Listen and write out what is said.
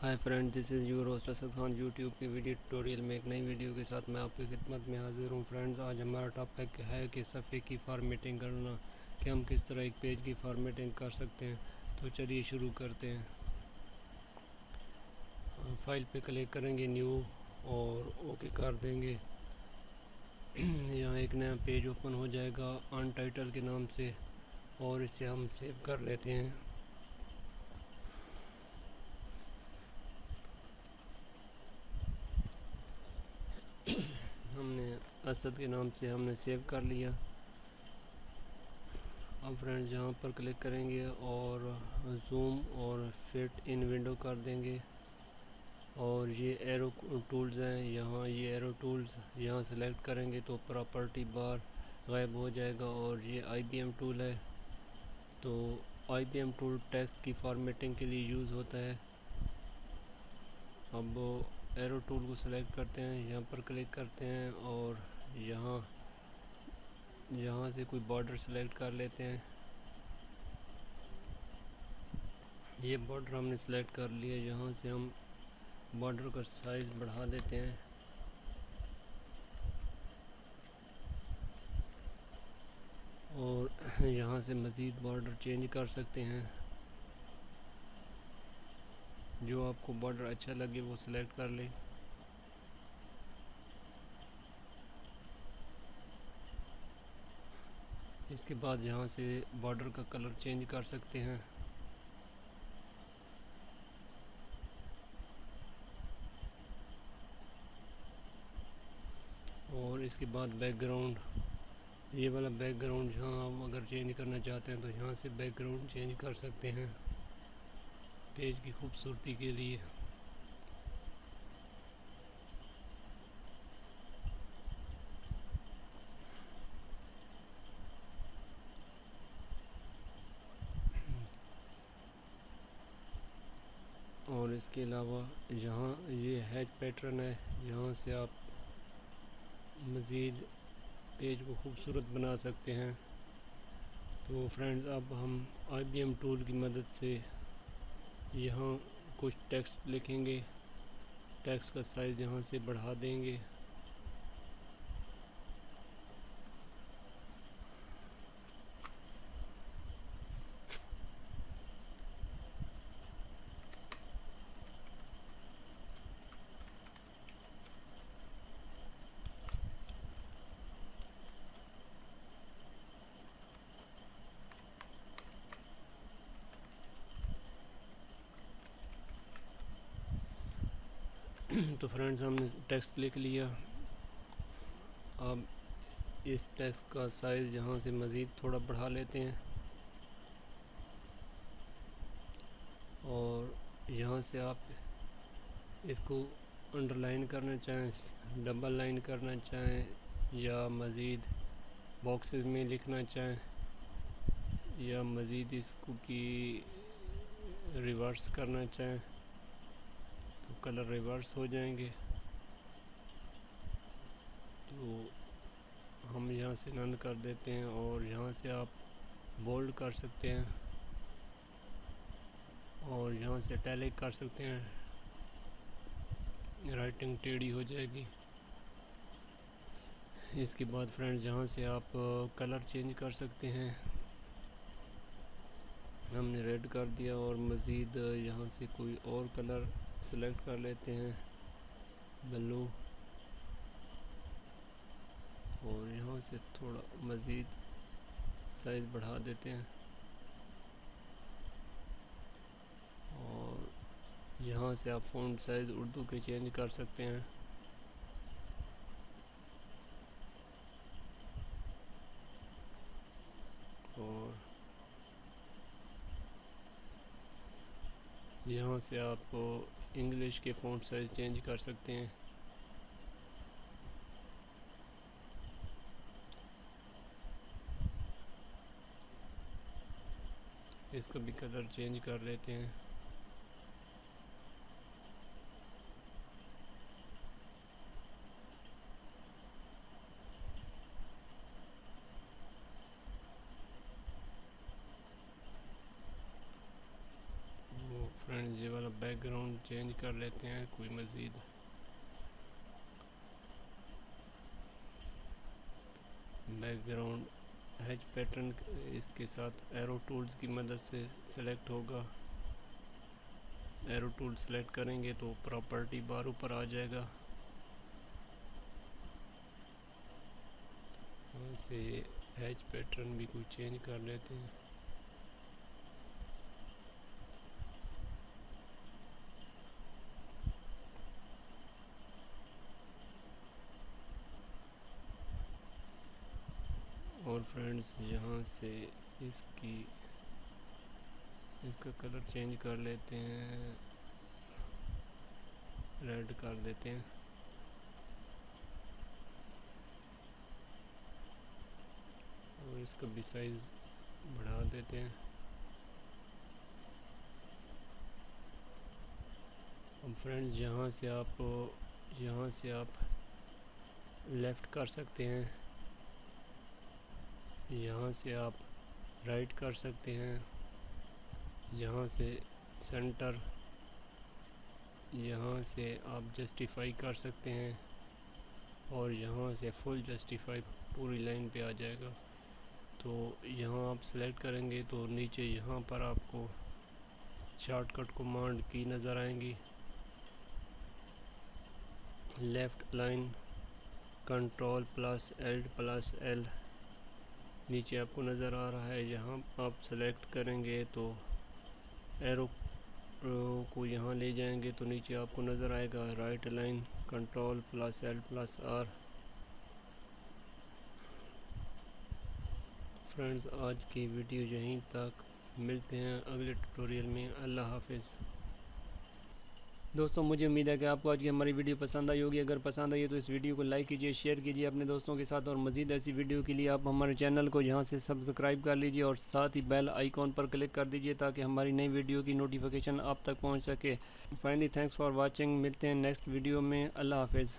Hi friend, this is your host Asad Khan. YouTube के video tutorial में एक नई वीडियो के साथ मैं आपकी खिदमत में हाजिर हूँ। फ्रेंड्स, आज हमारा टॉपिक है कि सफ़े की फॉर्मेटिंग करना, कि हम किस तरह एक पेज की फॉर्मेटिंग कर सकते हैं। तो चलिए शुरू करते हैं। फाइल पे क्लिक करेंगे, न्यू, और ओके कर देंगे। यहाँ एक नया पेज ओपन हो जाएगा अनटाइटल के नाम से, और इसे हम सेव कर लेते हैं। हमने असद के नाम से हमने सेव कर लिया। अब फ्रेंड्स यहाँ पर क्लिक करेंगे और जूम और फिट इन विंडो कर देंगे। और ये एरो टूल्स हैं, यहाँ ये एरो टूल्स यहाँ सेलेक्ट करेंगे तो प्रॉपर्टी बार गायब हो जाएगा। और ये IBM टूल है, तो IBM टूल टेक्स्ट की फॉर्मेटिंग के लिए यूज़ होता है। अब एरो टूल को सेलेक्ट करते हैं, यहाँ पर क्लिक करते हैं और यहाँ से कोई बॉर्डर सेलेक्ट कर लेते हैं। ये बॉर्डर हमने सेलेक्ट कर लिया। यहाँ से हम बॉर्डर का साइज़ बढ़ा देते हैं और यहाँ से मज़ीद बॉर्डर चेंज कर सकते हैं। जो आपको बॉर्डर अच्छा लगे वो सिलेक्ट कर लें। इसके बाद यहाँ से बॉर्डर का कलर चेंज कर सकते हैं। और इसके बाद बैकग्राउंड, ये वाला बैकग्राउंड जहाँ आप अगर चेंज करना चाहते हैं तो यहाँ से बैकग्राउंड चेंज कर सकते हैं पेज की खूबसूरती के लिए। और इसके अलावा यहाँ ये हैच पैटर्न है, यहाँ से आप मज़ीद पेज को खूबसूरत बना सकते हैं। तो फ्रेंड्स, अब हम IBM टूल की मदद से यहाँ कुछ टेक्स्ट लिखेंगे। टेक्स्ट का साइज़ यहाँ से बढ़ा देंगे। तो फ्रेंड्स, हमने टेक्स्ट लिख लिया। अब इस टेक्स्ट का साइज़ यहाँ से मज़ीद थोड़ा बढ़ा लेते हैं और यहाँ से आप इसको अंडरलाइन करना चाहें, डबल लाइन करना चाहें, या मज़ीद बॉक्सेस में लिखना चाहें, या मज़ीद इसको की रिवर्स करना चाहें तो कलर रिवर्स हो जाएंगे। तो हम यहाँ से नन कर देते हैं और यहाँ से आप बोल्ड कर सकते हैं और यहाँ से इटैलिक कर सकते हैं, राइटिंग टेढ़ी हो जाएगी। इसके बाद फ्रेंड्स, यहाँ से आप कलर चेंज कर सकते हैं। हमने रेड कर दिया और मज़ीद यहाँ से कोई और कलर सेलेक्ट कर लेते हैं, ब्लू, और यहाँ से थोड़ा मज़ीद साइज़ बढ़ा देते हैं। और यहाँ से आप फ़ॉन्ट साइज़ उर्दू के चेंज कर सकते हैं। और यहाँ से आप इंग्लिश के फ़ॉन्ट साइज़ चेंज कर सकते हैं। इसका भी कलर चेंज कर लेते हैं। फ्रेंड्स ये वाला बैकग्राउंड चेंज कर लेते हैं कोई मज़ीद। बैकग्राउंड हैच पैटर्न इसके साथ एरो टूल्स की मदद से सेलेक्ट होगा। एरो टूल सेलेक्ट करेंगे तो प्रॉपर्टी बार ऊपर आ जाएगा। वहाँ से हैच पैटर्न भी कोई चेंज कर लेते हैं। और फ्रेंड्स यहाँ से इसका कलर चेंज कर लेते हैं, रेड कर देते हैं। और इसका भी साइज़ बढ़ा देते हैं। अब फ्रेंड्स यहाँ से आप लेफ़्ट कर सकते हैं, यहाँ से आप राइट कर सकते हैं, यहाँ से सेंटर, यहाँ से आप जस्टिफाई कर सकते हैं और यहाँ से फुल जस्टिफाई पूरी लाइन पे आ जाएगा। तो यहाँ आप सेलेक्ट करेंगे तो नीचे यहाँ पर आपको शॉर्टकट कमांड की नज़र आएंगी। लेफ़्ट लाइन Ctrl+Alt+L नीचे आपको नज़र आ रहा है। यहाँ आप सेलेक्ट करेंगे तो एरो को यहाँ ले जाएंगे तो नीचे आपको नज़र आएगा राइट लाइन Ctrl+Alt+R। फ्रेंड्स आज की वीडियो यहीं तक, मिलते हैं अगले ट्यूटोरियल में। अल्लाह हाफिज़। दोस्तों मुझे उम्मीद है कि आपको आज की हमारी वीडियो पसंद आई होगी। अगर पसंद आई है तो इस वीडियो को लाइक कीजिए, शेयर कीजिए अपने दोस्तों के साथ, और मज़ीद ऐसी वीडियो के लिए आप हमारे चैनल को यहाँ से सब्सक्राइब कर लीजिए और साथ ही बेल आइकॉन पर क्लिक कर दीजिए ताकि हमारी नई वीडियो की नोटिफिकेशन आप तक पहुँच सके। Finally thanks for watching. मिलते हैं नेक्स्ट वीडियो में। अल्लाह हाफिज़।